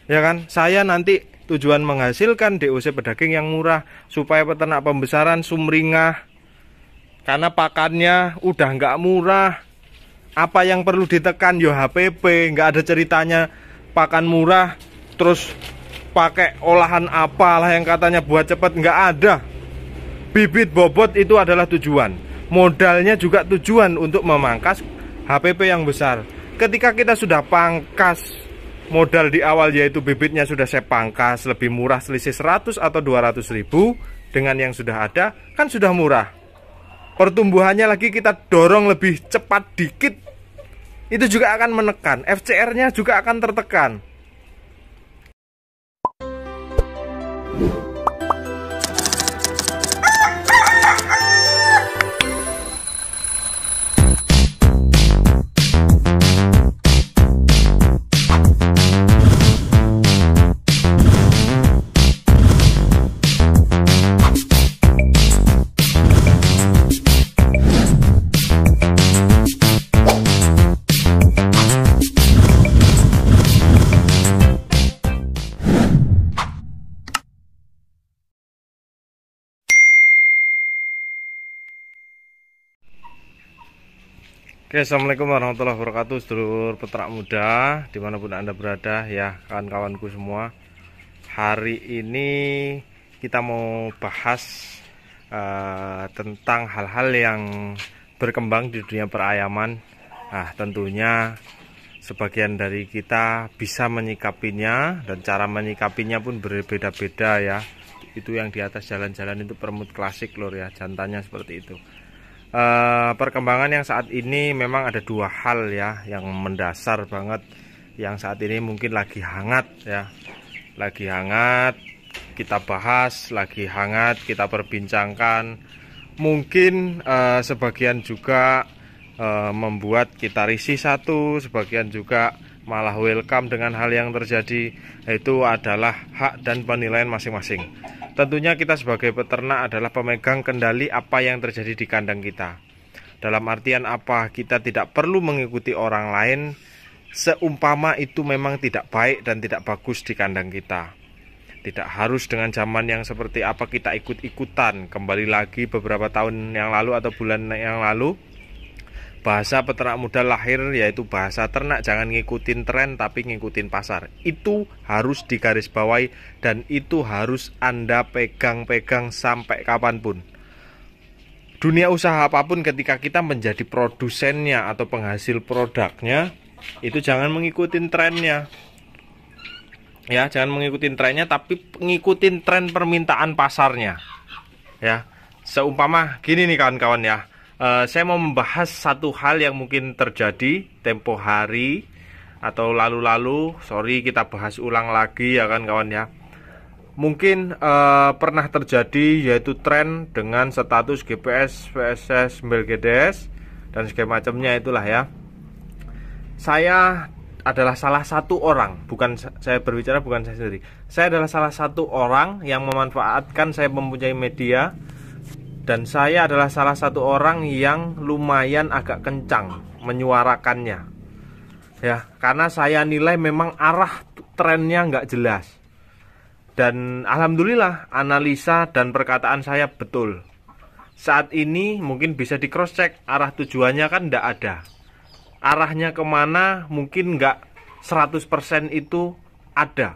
Ya kan? Saya nanti tujuan menghasilkan DOC pedaging yang murah supaya peternak pembesaran sumringah. Karena pakannya udah nggak murah. Apa yang perlu ditekan yo HPP, nggak ada ceritanya pakan murah terus pakai olahan apalah yang katanya buat cepat, nggak ada. Bibit bobot itu adalah tujuan, modalnya juga tujuan untuk memangkas HPP yang besar. Ketika kita sudah pangkas modal di awal, yaitu bibitnya sudah saya pangkas lebih murah, selisih 100 atau 200 ribu dengan yang sudah ada, kan sudah murah. Pertumbuhannya lagi kita dorong lebih cepat dikit, itu juga akan menekan, FCR-nya juga akan tertekan. Oke, assalamualaikum warahmatullahi wabarakatuh, sedulur peternak muda dimanapun anda berada ya, kawan-kawanku semua. Hari ini kita mau bahas tentang hal-hal yang berkembang di dunia perayaman. Nah, tentunya sebagian dari kita bisa menyikapinya dan cara menyikapinya pun berbeda-beda ya. Itu yang di atas jalan-jalan itu permut klasik lor ya, jantannya seperti itu. Perkembangan yang saat ini memang ada dua hal ya yang mendasar banget, yang saat ini mungkin lagi hangat ya, lagi hangat kita bahas, lagi hangat kita perbincangkan. Mungkin sebagian juga membuat kita risih satu, sebagian juga malah welcome dengan hal yang terjadi. Itu adalah hak dan penilaian masing-masing. Tentunya kita sebagai peternak adalah pemegang kendali apa yang terjadi di kandang kita. Dalam artian apa? Kita tidak perlu mengikuti orang lain seumpama itu memang tidak baik dan tidak bagus di kandang kita. Tidak harus dengan zaman yang seperti apa kita ikut-ikutan. Kembali lagi beberapa tahun yang lalu atau bulan yang lalu, bahasa peternak muda lahir, yaitu bahasa ternak jangan ngikutin tren tapi ngikutin pasar. Itu harus digarisbawahi dan itu harus Anda pegang-pegang sampai kapanpun. Dunia usaha apapun, ketika kita menjadi produsennya atau penghasil produknya, itu jangan mengikutin trennya. Ya, jangan mengikutin trennya tapi ngikutin tren permintaan pasarnya. Ya, seumpama gini nih kawan-kawan ya. Saya mau membahas satu hal yang mungkin terjadi tempo hari atau lalu-lalu. Sorry, kita bahas ulang lagi ya kan kawan ya. Mungkin pernah terjadi, yaitu tren dengan status GPS, VSS, BLGDS dan segala macamnya itulah ya. Saya adalah salah satu orang, bukan saya berbicara bukan saya sendiri. Saya adalah salah satu orang yang memanfaatkan saya mempunyai media. Dan saya adalah salah satu orang yang lumayan agak kencang menyuarakannya ya, karena saya nilai memang arah trennya nggak jelas. Dan alhamdulillah analisa dan perkataan saya betul. Saat ini mungkin bisa di cross check, arah tujuannya kan nggak ada. Arahnya kemana mungkin nggak 100% itu ada.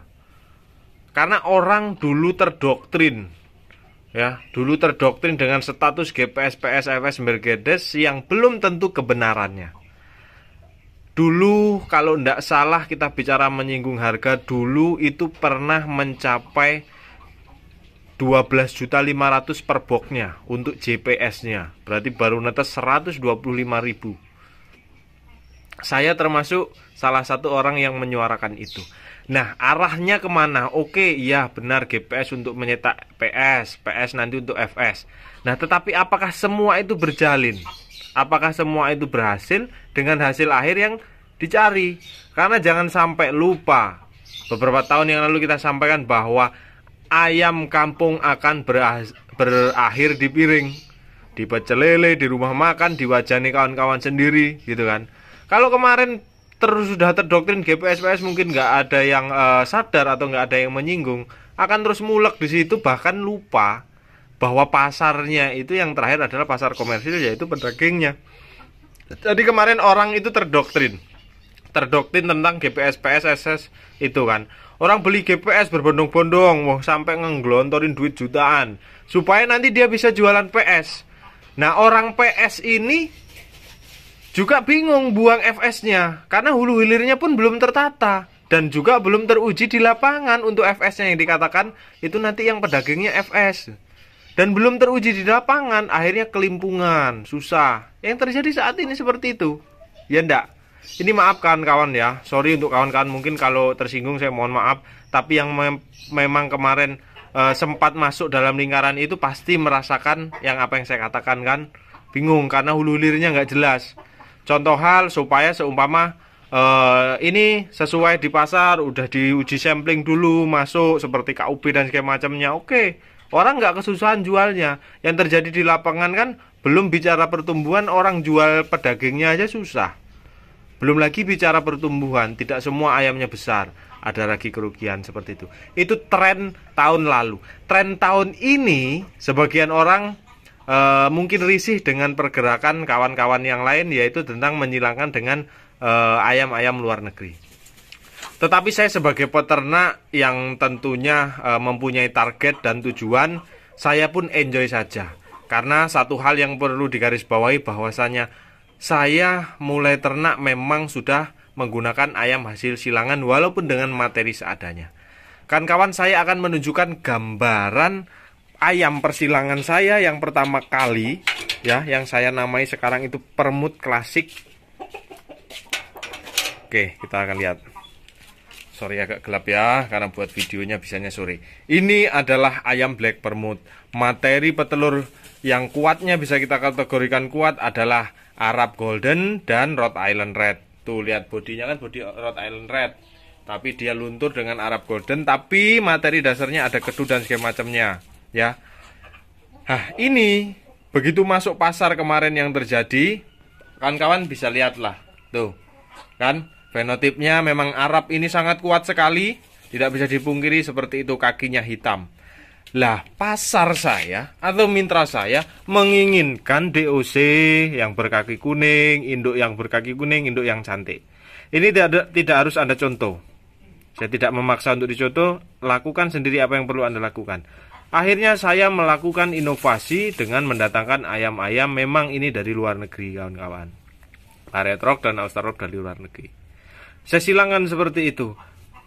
Karena orang dulu terdoktrin ya, dulu terdoktrin dengan status GPS, PS, FS, Mercedes yang belum tentu kebenarannya. Dulu kalau tidak salah kita bicara menyinggung harga, dulu itu pernah mencapai 12.500.000 per boxnya untuk GPS-nya. Berarti baru netes 125.000. Saya termasuk salah satu orang yang menyuarakan itu. Nah, arahnya kemana? Oke, ya benar, GPS untuk menyetak PS, PS nanti untuk FS. Nah, tetapi apakah semua itu berjalin? Apakah semua itu berhasil dengan hasil akhir yang dicari? Karena jangan sampai lupa, beberapa tahun yang lalu kita sampaikan bahwa ayam kampung akan berakhir di piring, di pecel lele, di rumah makan, diwajani kawan-kawan sendiri, gitu kan. Kalau kemarin terus sudah terdoktrin GPS mungkin nggak ada yang sadar atau nggak ada yang menyinggung, akan terus mulek di situ, bahkan lupa bahwa pasarnya itu yang terakhir adalah pasar komersil, yaitu pedagangnya. Jadi kemarin orang itu terdoktrin tentang GPS, PSSS itu kan. Orang beli GPS berbondong-bondong, wah sampai ngeglontorin duit jutaan supaya nanti dia bisa jualan PS. Nah, orang PS ini juga bingung buang FS-nya karena hulu hilirnya pun belum tertata dan juga belum teruji di lapangan untuk FS-nya yang dikatakan itu nanti yang pedagangnya FS. Dan belum teruji di lapangan, akhirnya kelimpungan, susah. Yang terjadi saat ini seperti itu. Ya enggak? Ini maaf kawan-kawan ya, sorry untuk kawan-kawan mungkin kalau tersinggung, saya mohon maaf. Tapi yang memang kemarin sempat masuk dalam lingkaran itu pasti merasakan yang apa yang saya katakan kan. Bingung karena hulu hilirnya nggak jelas. Contoh hal supaya seumpama ini sesuai di pasar, udah diuji sampling dulu masuk seperti KUB dan segala macamnya. Oke, orang nggak kesusahan jualnya. Yang terjadi di lapangan kan belum bicara pertumbuhan, orang jual pedagangnya aja susah. Belum lagi bicara pertumbuhan, tidak semua ayamnya besar, ada lagi kerugian seperti itu. Itu tren tahun lalu. Tren tahun ini, sebagian orang mungkin risih dengan pergerakan kawan-kawan yang lain, yaitu tentang menyilangkan dengan ayam-ayam luar negeri. Tetapi saya sebagai peternak yang tentunya mempunyai target dan tujuan, saya pun enjoy saja. Karena satu hal yang perlu digarisbawahi bahwasanya saya mulai ternak memang sudah menggunakan ayam hasil silangan walaupun dengan materi seadanya. Kan kawan, saya akan menunjukkan gambaran ayam persilangan saya yang pertama kali ya, yang saya namai sekarang itu permut klasik. Oke, kita akan lihat. Sorry agak gelap ya, karena buat videonya bisanya sore. Ini adalah ayam black permut. Materi petelur yang kuatnya bisa kita kategorikan kuat adalah Arab Golden dan Rhode Island Red. Tuh lihat bodinya kan bodi Rhode Island Red, tapi dia luntur dengan Arab Golden, tapi materi dasarnya ada kedu dan segala macamnya ya. Nah, ini begitu masuk pasar kemarin yang terjadi, kawan-kawan bisa lihatlah. Tuh kan, fenotipnya memang Arab ini sangat kuat sekali, tidak bisa dipungkiri seperti itu, kakinya hitam. Lah, pasar saya atau mitra saya menginginkan DOC yang berkaki kuning, induk yang berkaki kuning, induk yang cantik. Ini tidak harus Anda contoh. Saya tidak memaksa untuk dicontoh, lakukan sendiri apa yang perlu Anda lakukan. Akhirnya saya melakukan inovasi dengan mendatangkan ayam-ayam memang ini dari luar negeri, kawan-kawan. Red Rock dan Australorp dari luar negeri. Saya silangkan seperti itu.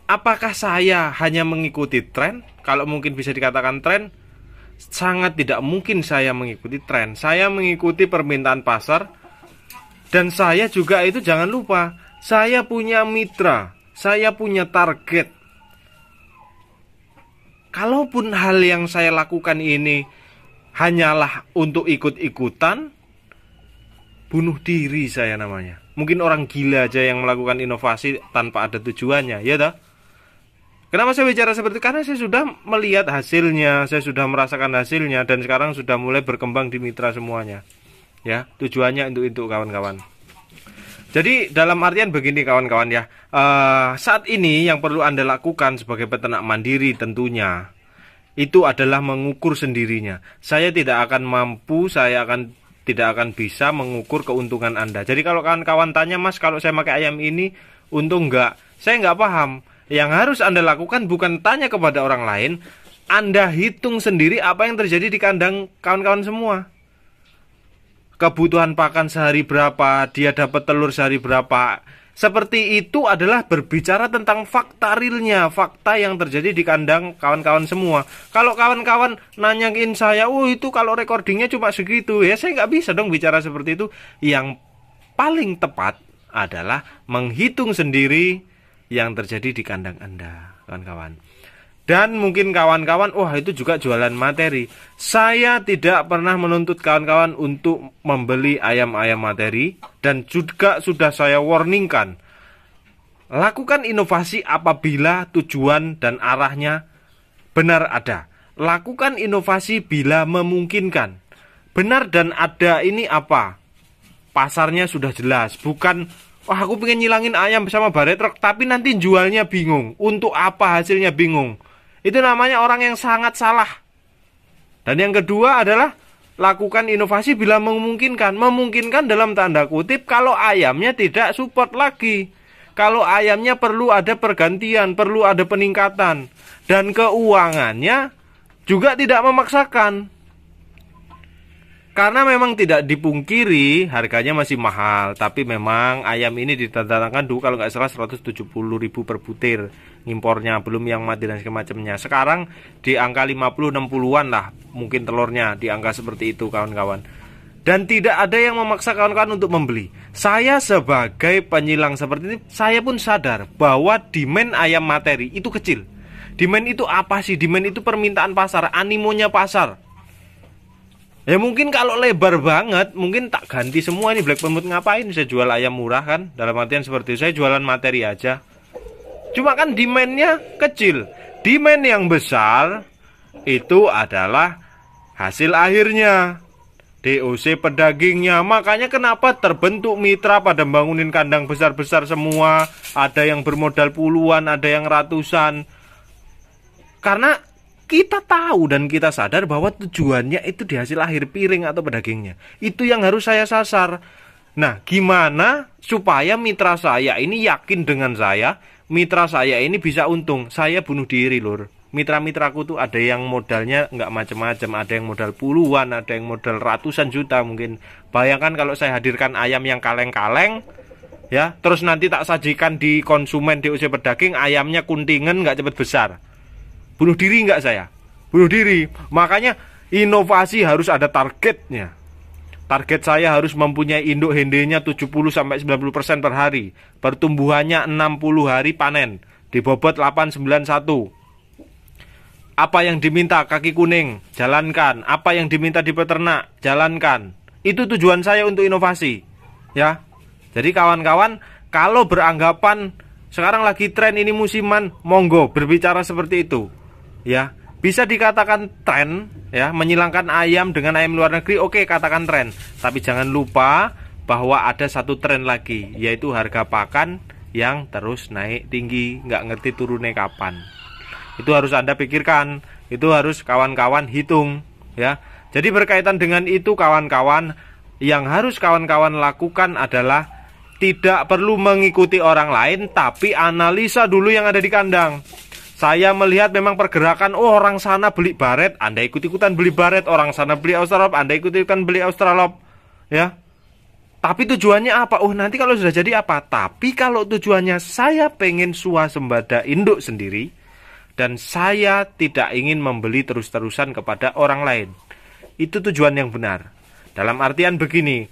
Apakah saya hanya mengikuti tren? Kalau mungkin bisa dikatakan tren, sangat tidak mungkin saya mengikuti tren. Saya mengikuti permintaan pasar. Dan saya juga itu jangan lupa, saya punya mitra, saya punya target. Kalaupun hal yang saya lakukan ini hanyalah untuk ikut-ikutan, bunuh diri saya namanya. Mungkin orang gila aja yang melakukan inovasi tanpa ada tujuannya, ya dah. Kenapa saya bicara seperti itu? Karena saya sudah melihat hasilnya, saya sudah merasakan hasilnya, dan sekarang sudah mulai berkembang di mitra semuanya. Ya, tujuannya untuk itu kawan-kawan. Jadi dalam artian begini kawan-kawan ya, saat ini yang perlu Anda lakukan sebagai peternak mandiri tentunya itu adalah mengukur sendirinya. Saya tidak akan mampu, tidak akan bisa mengukur keuntungan Anda. Jadi kalau kawan-kawan tanya, Mas, kalau saya pakai ayam ini untung enggak? Saya enggak paham. Yang harus Anda lakukan bukan tanya kepada orang lain, Anda hitung sendiri apa yang terjadi di kandang kawan-kawan semua. Kebutuhan pakan sehari berapa, dia dapat telur sehari berapa. Seperti itu adalah berbicara tentang fakta realnya, fakta yang terjadi di kandang kawan-kawan semua. Kalau kawan-kawan nanyain saya, oh itu kalau recordingnya cuma segitu, ya saya nggak bisa dong bicara seperti itu. Yang paling tepat adalah menghitung sendiri yang terjadi di kandang Anda, kawan-kawan. Dan mungkin kawan-kawan, wah itu juga jualan materi. Saya tidak pernah menuntut kawan-kawan untuk membeli ayam-ayam materi. Dan juga sudah saya warningkan, lakukan inovasi apabila tujuan dan arahnya benar ada. Lakukan inovasi bila memungkinkan. Benar dan ada ini apa? Pasarnya sudah jelas, bukan Wah, aku pengen nyilangin ayam sama baretrek, tapi nanti jualnya bingung. Untuk apa hasilnya bingung? Itu namanya orang yang sangat salah. Dan yang kedua adalah lakukan inovasi bila memungkinkan. Memungkinkan dalam tanda kutip kalau ayamnya tidak support lagi. Kalau ayamnya perlu ada pergantian, perlu ada peningkatan. Dan keuangannya juga tidak memaksakan. Karena memang tidak dipungkiri harganya masih mahal. Tapi memang ayam ini didatangkan dulu kalau nggak salah 170.000 per butir impornya, belum yang mati dan semacamnya. Sekarang di angka 50-60-an lah mungkin telurnya, di angka seperti itu kawan-kawan. Dan tidak ada yang memaksa kawan-kawan untuk membeli. Saya sebagai penyilang seperti ini, saya pun sadar bahwa demand ayam materi itu kecil. Demand itu apa sih? Demand itu permintaan pasar, animonya pasar. Ya mungkin kalau lebar banget, mungkin tak ganti semua ini Black Permut. Ngapain saya jual ayam murah kan? Dalam artian seperti itu, saya jualan materi aja. Cuma kan demandnya kecil. Demand yang besar itu adalah hasil akhirnya, DOC pedagingnya. Makanya kenapa terbentuk mitra pada bangunin kandang besar-besar semua. Ada yang bermodal puluhan, ada yang ratusan. Karena kita tahu dan kita sadar bahwa tujuannya itu di hasil akhir piring atau pedagingnya. Itu yang harus saya sasar. Nah, gimana supaya mitra saya ini yakin dengan saya, mitra saya ini bisa untung. Saya bunuh diri lur. Mitra-mitraku tuh ada yang modalnya nggak macam-macam, ada yang modal puluhan, ada yang modal ratusan juta mungkin. Bayangkan kalau saya hadirkan ayam yang kaleng-kaleng, ya, terus nanti tak sajikan di konsumen DOC pedaging, ayamnya kuntingan nggak cepet besar. Bunuh diri nggak saya? Bunuh diri. Makanya inovasi harus ada targetnya. Target saya harus mempunyai induk hendenya 70-90% per hari. Pertumbuhannya 60 hari panen. Dibobot 891. Apa yang diminta kaki kuning, jalankan. Apa yang diminta di peternak, jalankan. Itu tujuan saya untuk inovasi. Ya. Jadi kawan-kawan, kalau beranggapan sekarang lagi tren ini musiman, monggo berbicara seperti itu. Ya, bisa dikatakan tren, ya, menyilangkan ayam dengan ayam luar negeri, oke, katakan tren. Tapi jangan lupa bahwa ada satu tren lagi, yaitu harga pakan yang terus naik tinggi, nggak ngerti turunnya kapan. Itu harus Anda pikirkan, itu harus kawan-kawan hitung, ya. Jadi berkaitan dengan itu kawan-kawan, yang harus kawan-kawan lakukan adalah tidak perlu mengikuti orang lain, tapi analisa dulu yang ada di kandang. Saya melihat memang pergerakan, oh orang sana beli baret, Anda ikut-ikutan beli baret, orang sana beli australop, Anda ikut-ikutan beli australop, ya. Tapi tujuannya apa? Oh nanti kalau sudah jadi apa? Tapi kalau tujuannya saya pengen swasembada induk sendiri, dan saya tidak ingin membeli terus-terusan kepada orang lain. Itu tujuan yang benar. Dalam artian begini,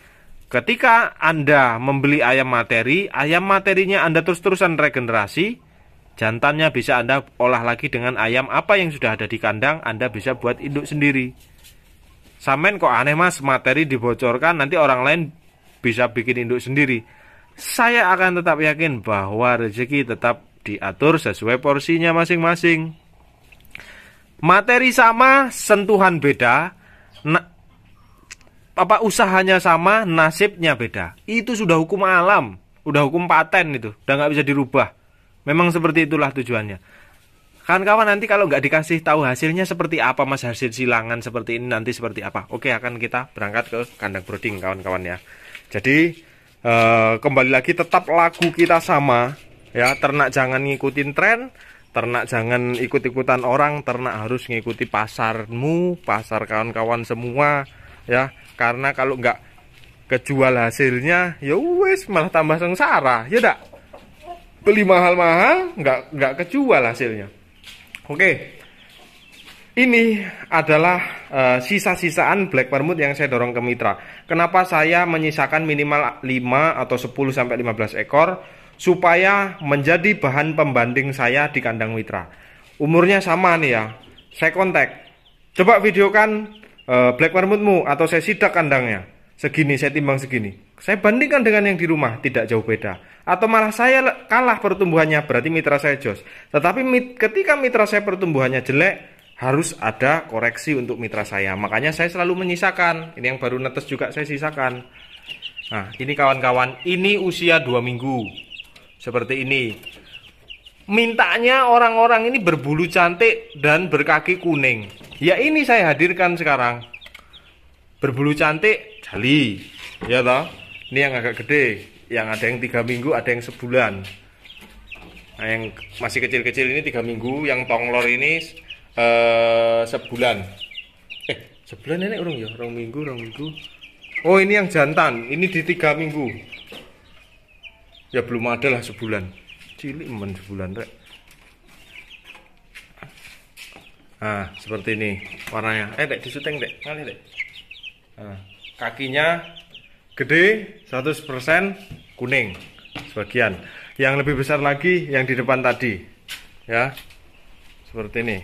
ketika Anda membeli ayam materi, ayam materinya Anda terus-terusan regenerasi, jantannya bisa Anda olah lagi dengan ayam apa yang sudah ada di kandang, Anda bisa buat induk sendiri. Samen kok aneh mas, materi dibocorkan, nanti orang lain bisa bikin induk sendiri. Saya akan tetap yakin bahwa rezeki tetap diatur sesuai porsinya masing-masing. Materi sama, sentuhan beda, usahanya sama, nasibnya beda. Itu sudah hukum alam, udah hukum paten itu, udah nggak bisa dirubah. Memang seperti itulah tujuannya. Kawan-kawan nanti kalau nggak dikasih tahu hasilnya seperti apa mas, hasil silangan seperti ini nanti seperti apa. Oke, akan kita berangkat ke kandang brooding kawan-kawan ya. Jadi kembali lagi tetap lagu kita sama ya. Ternak jangan ngikutin tren, ternak jangan ikut-ikutan orang, ternak harus ngikuti pasarmu, pasar kawan-kawan semua ya. Karena kalau nggak kejual hasilnya ya wes malah tambah sengsara ya dak. Beli mahal-mahal nggak kejual hasilnya. Oke, ini adalah sisa-sisaan Black Permut yang saya dorong ke mitra. Kenapa saya menyisakan minimal 5 atau 10-15 ekor supaya menjadi bahan pembanding saya di kandang mitra. Umurnya sama nih ya, saya kontak, coba videokan Black Permutmu atau saya sidak kandangnya segini, saya timbang segini, saya bandingkan dengan yang di rumah, tidak jauh beda. Atau malah saya kalah pertumbuhannya, berarti mitra saya jos. Tetapi ketika mitra saya pertumbuhannya jelek, harus ada koreksi untuk mitra saya. Makanya saya selalu menyisakan. Ini yang baru netes juga saya sisakan. Nah, ini kawan-kawan, ini usia 2 minggu. Seperti ini. Mintanya orang-orang ini berbulu cantik dan berkaki kuning. Ya ini saya hadirkan sekarang. Berbulu cantik, jali. Ya toh? Ini yang agak gede. Yang ada yang 3 minggu, ada yang sebulan. Nah, yang masih kecil-kecil ini 3 minggu. Yang tonglor ini sebulan. Sebulan ini orang ya? Orang minggu. Oh ini yang jantan, ini di 3 minggu. Ya belum ada lah sebulan. Cilik men sebulan rek. Nah seperti ini warnanya. Dek disuteng dek, ngalih dek. Nah, kakinya gede 100% kuning sebagian. Yang lebih besar lagi yang di depan tadi. Ya seperti ini.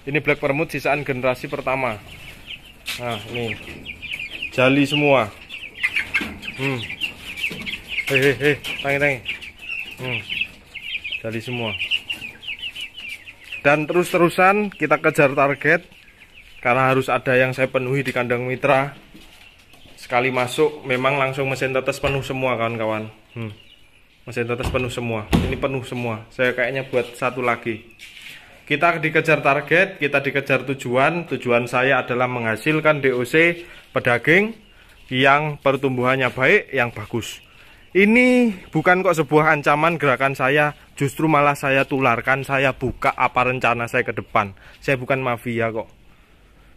Ini black permut sisaan generasi pertama. Nah ini jali semua. Tangi. Jali semua. Dan terus-terusan kita kejar target. Karena harus ada yang saya penuhi di kandang mitra. Sekali masuk memang langsung mesin tetes penuh semua kawan-kawan. Mesin tetes penuh semua. Ini penuh semua. Saya kayaknya buat satu lagi. Kita dikejar target, kita dikejar tujuan. Tujuan saya adalah menghasilkan DOC pedaging yang pertumbuhannya baik, yang bagus. Ini bukan kok sebuah ancaman gerakan saya, justru malah saya tularkan, saya buka apa rencana saya ke depan. Saya bukan mafia kok.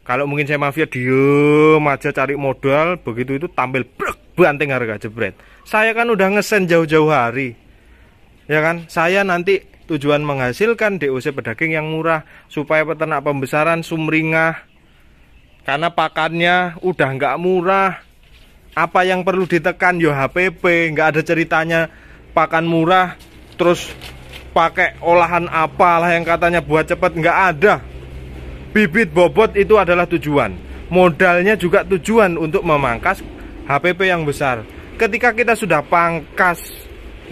Kalau mungkin saya mafia, diem aja cari modal, begitu itu tampil banting harga jebret. Saya kan udah ngesen jauh-jauh hari. Ya kan? Saya nanti tujuan menghasilkan DOC pedaging yang murah supaya peternak pembesaran sumringah. Karena pakannya udah nggak murah. Apa yang perlu ditekan yo HPP, nggak ada ceritanya pakan murah terus pakai olahan apalah yang katanya buat cepet, nggak ada. Bibit bobot itu adalah tujuan. Modalnya juga tujuan untuk memangkas HPP yang besar. Ketika kita sudah pangkas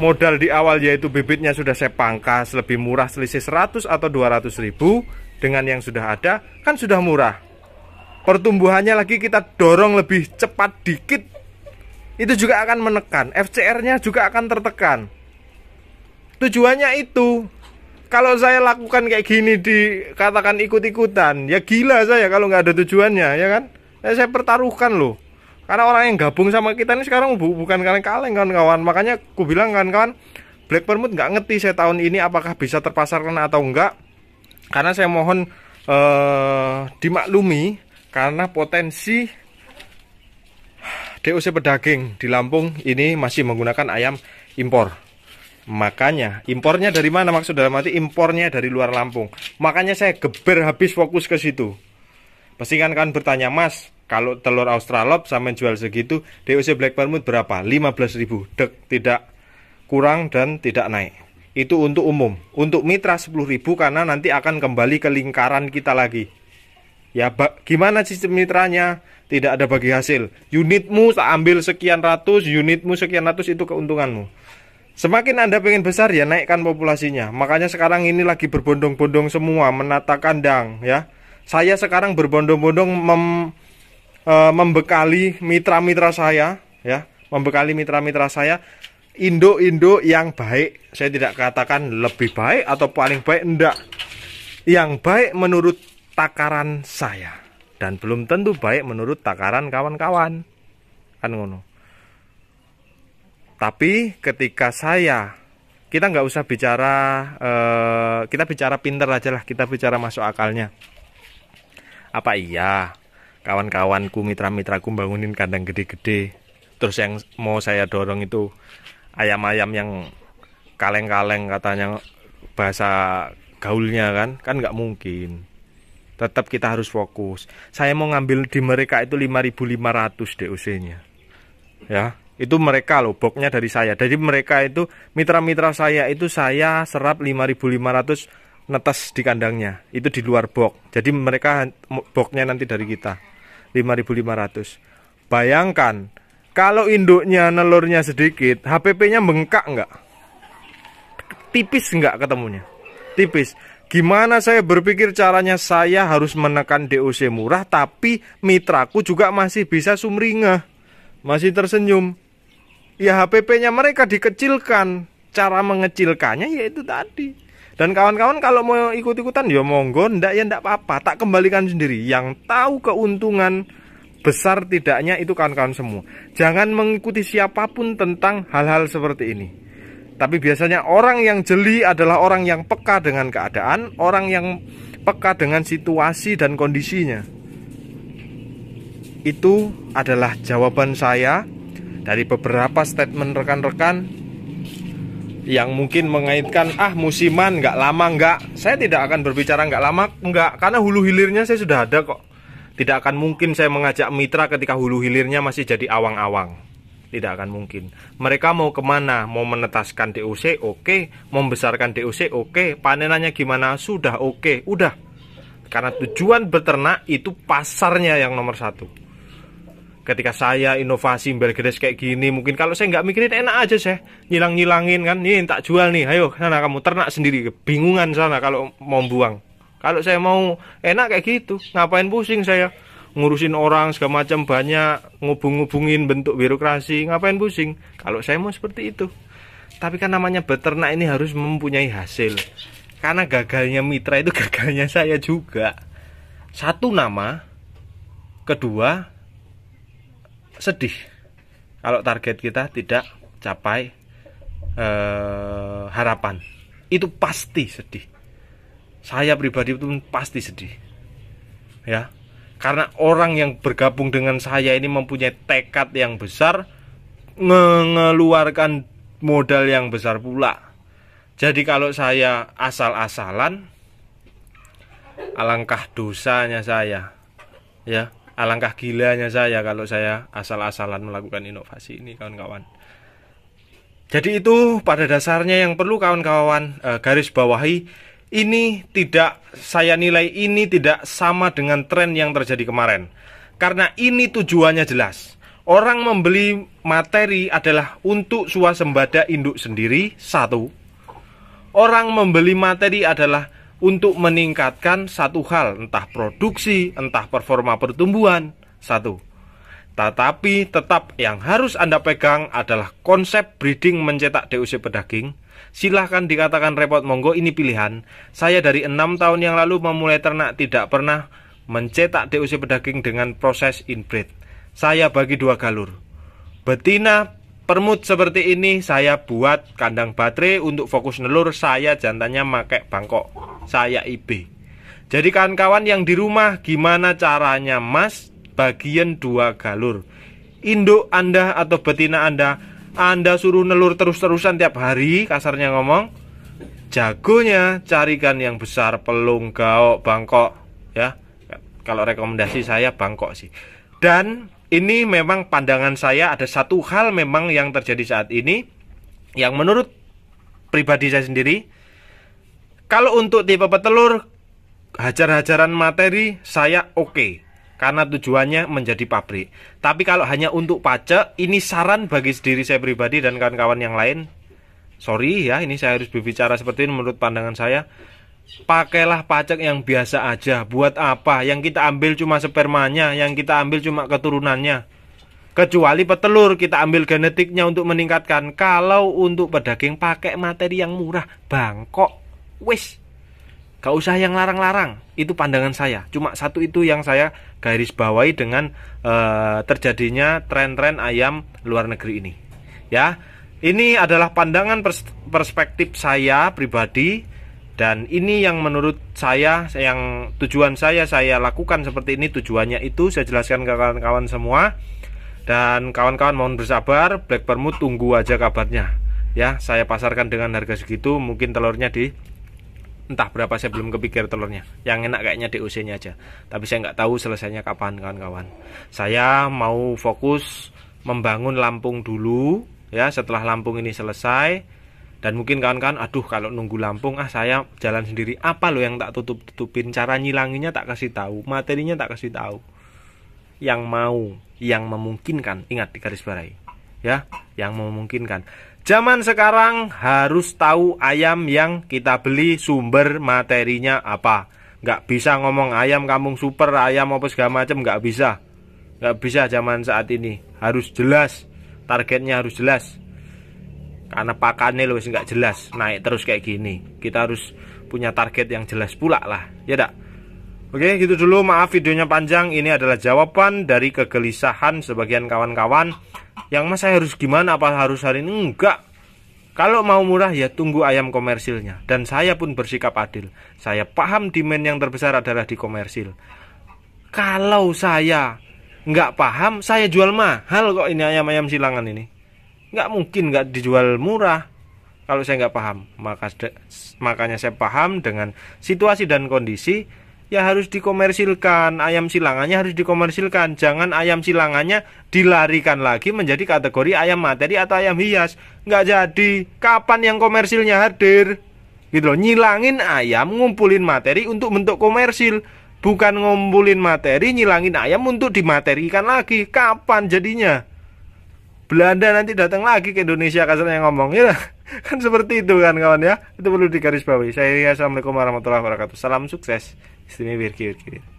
modal di awal yaitu bibitnya sudah saya pangkas lebih murah selisih 100 atau 200 ribu dengan yang sudah ada kan sudah murah. Pertumbuhannya lagi kita dorong lebih cepat dikit, itu juga akan menekan, FCR-nya juga akan tertekan. Tujuannya itu. Kalau saya lakukan kayak gini dikatakan ikut-ikutan, ya gila saya kalau nggak ada tujuannya, ya kan? Saya pertaruhkan loh. Karena orang yang gabung sama kita ini sekarang bukan kaleng-kaleng kawan-kawan. Makanya aku bilang kawan-kawan, Black Permut nggak ngerti saya tahun ini apakah bisa terpasarkan atau enggak. Karena saya mohon dimaklumi, karena potensi DOC pedaging di Lampung ini masih menggunakan ayam impor. Makanya impornya dari mana, maksud dalam arti impornya dari luar Lampung. Makanya saya geber habis fokus ke situ. Pasti kan bertanya, Mas, kalau telur Australop sampai jual segitu, DOC Black Permut berapa? 15.000. Dek, tidak kurang dan tidak naik. Itu untuk umum. Untuk mitra 10.000 karena nanti akan kembali ke lingkaran kita lagi. Ya, gimana sistem mitranya? Tidak ada bagi hasil. Unitmu tak ambil sekian ratus, unitmu sekian ratus, itu keuntunganmu. Semakin Anda pengen besar ya naikkan populasinya. Makanya sekarang ini lagi berbondong-bondong semua menata kandang ya. Saya sekarang berbondong-bondong membekali mitra-mitra saya ya, membekali mitra-mitra saya induk-induk yang baik. Saya tidak katakan lebih baik atau paling baik, enggak. Yang baik menurut takaran saya dan belum tentu baik menurut takaran kawan-kawan. Kan ngono. Tapi ketika kita nggak usah bicara, kita bicara pinter aja lah, kita bicara masuk akalnya. Apa iya kawan-kawanku, mitra-mitraku bangunin kandang gede-gede, terus yang mau saya dorong itu ayam-ayam yang kaleng-kaleng katanya bahasa gaulnya kan nggak mungkin. Tetap kita harus fokus. Saya mau ngambil di mereka itu 5.500 DOC-nya. Ya, itu mereka loh, boxnya dari saya. Jadi mereka itu mitra-mitra saya itu saya serap 5.500 netes di kandangnya. Itu di luar box. Jadi mereka boxnya nanti dari kita 5.500. Bayangkan kalau induknya nelurnya sedikit, HPP-nya bengkak nggak? Tipis nggak ketemunya? Tipis. Gimana saya berpikir caranya saya harus menekan DOC murah tapi mitraku juga masih bisa sumringah. masih tersenyum. Ya HPP-nya mereka dikecilkan. Cara mengecilkannya yaitu tadi. Dan kawan-kawan kalau mau ikut-ikutan ya monggo, ndak ya ndak apa-apa, tak kembalikan sendiri. Yang tahu keuntungan besar tidaknya itu kawan-kawan semua. Jangan mengikuti siapapun tentang hal-hal seperti ini. Tapi biasanya orang yang jeli adalah orang yang peka dengan keadaan, orang yang peka dengan situasi dan kondisinya. Itu adalah jawaban saya dari beberapa statement rekan-rekan yang mungkin mengaitkan musiman nggak lama nggak. Saya tidak akan berbicara nggak lama nggak, karena hulu hilirnya saya sudah ada kok. Tidak akan mungkin saya mengajak mitra ketika hulu hilirnya masih jadi awang-awang. Tidak akan mungkin. Mereka mau kemana? Mau menetaskan DOC? Oke. Mau membesarkan DOC? Oke. Panenannya gimana? Sudah oke. Udah. Karena tujuan beternak itu pasarnya yang nomor satu. Ketika saya inovasi bergedes kayak gini, mungkin kalau saya nggak mikirin enak aja saya nyilang-nyilangin kan, nih tak jual nih, ayo sana kamu ternak sendiri, kebingungan sana kalau mau buang. Kalau saya mau enak kayak gitu, ngapain pusing saya ngurusin orang segala macam, banyak ngubung-ngubungin bentuk birokrasi, ngapain pusing kalau saya mau seperti itu. Tapi kan namanya beternak ini harus mempunyai hasil, karena gagalnya mitra itu gagalnya saya juga. Satu, nama, kedua, sedih kalau target kita tidak capai harapan. Itu pasti sedih. Saya pribadi pun pasti sedih, ya, karena orang yang bergabung dengan saya ini mempunyai tekad yang besar, mengeluarkan modal yang besar pula. Jadi kalau saya asal-asalan, alangkah dosanya saya, ya. Alangkah gilanya saya kalau saya asal-asalan melakukan inovasi ini, kawan-kawan. Jadi itu pada dasarnya yang perlu kawan-kawan garis bawahi. Ini tidak, saya nilai ini tidak sama dengan tren yang terjadi kemarin. Karena ini tujuannya jelas. Orang membeli materi adalah untuk swasembada induk sendiri, satu. Orang membeli materi adalah untuk meningkatkan satu hal, entah produksi, entah performa pertumbuhan, satu. Tetapi tetap yang harus Anda pegang adalah konsep breeding mencetak DOC pedaging. Silahkan dikatakan repot, monggo, ini pilihan. Saya dari 6 tahun yang lalu memulai ternak tidak pernah mencetak DOC pedaging dengan proses inbreed. Saya bagi 2 galur. Betina permut seperti ini saya buat kandang baterai untuk fokus nelur, saya jantannya pakai bangkok, saya IB. Jadi kawan-kawan yang di rumah, gimana caranya Mas bagian 2 galur. Induk Anda atau betina Anda suruh nelur terus-terusan tiap hari, kasarnya ngomong. Jagonya carikan yang besar, pelung, gaok, bangkok, ya. Kalau rekomendasi saya bangkok sih. Dan ini memang pandangan saya, ada satu hal memang yang terjadi saat ini yang menurut pribadi saya sendiri, kalau untuk tipe petelur hajar-hajaran materi saya oke, karena tujuannya menjadi pabrik. Tapi kalau hanya untuk pajak, ini saran bagi diri saya pribadi dan kawan-kawan yang lain. Sorry ya, ini saya harus berbicara seperti ini menurut pandangan saya. Pakailah pajak yang biasa aja. Buat apa? Yang kita ambil cuma spermanya, yang kita ambil cuma keturunannya. Kecuali petelur, kita ambil genetiknya untuk meningkatkan. Kalau untuk pedaging pakai materi yang murah, bangkok, wis, gak usah yang larang-larang. Itu pandangan saya. Cuma satu itu yang saya garis bawahi dengan terjadinya tren-tren ayam luar negeri ini. Ya, ini adalah pandangan perspektif saya pribadi. Dan ini yang menurut saya, yang tujuan saya lakukan seperti ini. Tujuannya itu saya jelaskan ke kawan-kawan semua. Dan kawan-kawan mohon bersabar, Black Permut tunggu aja kabarnya. Ya, saya pasarkan dengan harga segitu. Mungkin telurnya di entah berapa, saya belum kepikir telurnya. Yang enak kayaknya DOC-nya aja. Tapi saya nggak tahu selesainya kapan, kawan-kawan. Saya mau fokus membangun Lampung dulu. Ya, setelah Lampung ini selesai. Dan mungkin kawan-kawan, aduh kalau nunggu Lampung, saya jalan sendiri. Apa loh yang tak tutup-tutupin? Cara nyilanginya tak kasih tahu, materinya tak kasih tahu. Yang mau, yang memungkinkan, ingat di garis bawahi, ya, yang memungkinkan. Zaman sekarang harus tahu ayam yang kita beli sumber materinya apa. Nggak bisa ngomong ayam kampung super, ayam apa segala macam, nggak bisa. Nggak bisa zaman saat ini. harus jelas, targetnya harus jelas. Karena pakannya loh nggak jelas, naik terus kayak gini. Kita harus punya target yang jelas pula lah, ya dak? Oke, gitu dulu. Maaf videonya panjang. Ini adalah jawaban dari kegelisahan sebagian kawan-kawan yang mas saya harus gimana, apa harus hari ini? Enggak. Kalau mau murah ya tunggu ayam komersilnya. Dan saya pun bersikap adil. Saya paham demand yang terbesar adalah di komersil. Kalau saya nggak paham, saya jual mahal kok ini ayam-ayam silangan ini. Nggak mungkin nggak dijual murah kalau saya nggak paham. Makanya saya paham dengan situasi dan kondisi. Ya harus dikomersilkan, ayam silangannya harus dikomersilkan. Jangan ayam silangannya dilarikan lagi menjadi kategori ayam materi atau ayam hias. Nggak jadi. Kapan yang komersilnya hadir? Gitu loh, nyilangin ayam, ngumpulin materi untuk bentuk komersil. Bukan ngumpulin materi, nyilangin ayam untuk dimaterikan lagi. Kapan jadinya? Belanda nanti datang lagi ke Indonesia kasarnya ngomong, ya kan seperti itu kan kawan ya. Itu perlu digarisbawahi. Saya Assalamualaikum warahmatullahi wabarakatuh. Salam sukses. Istimewa.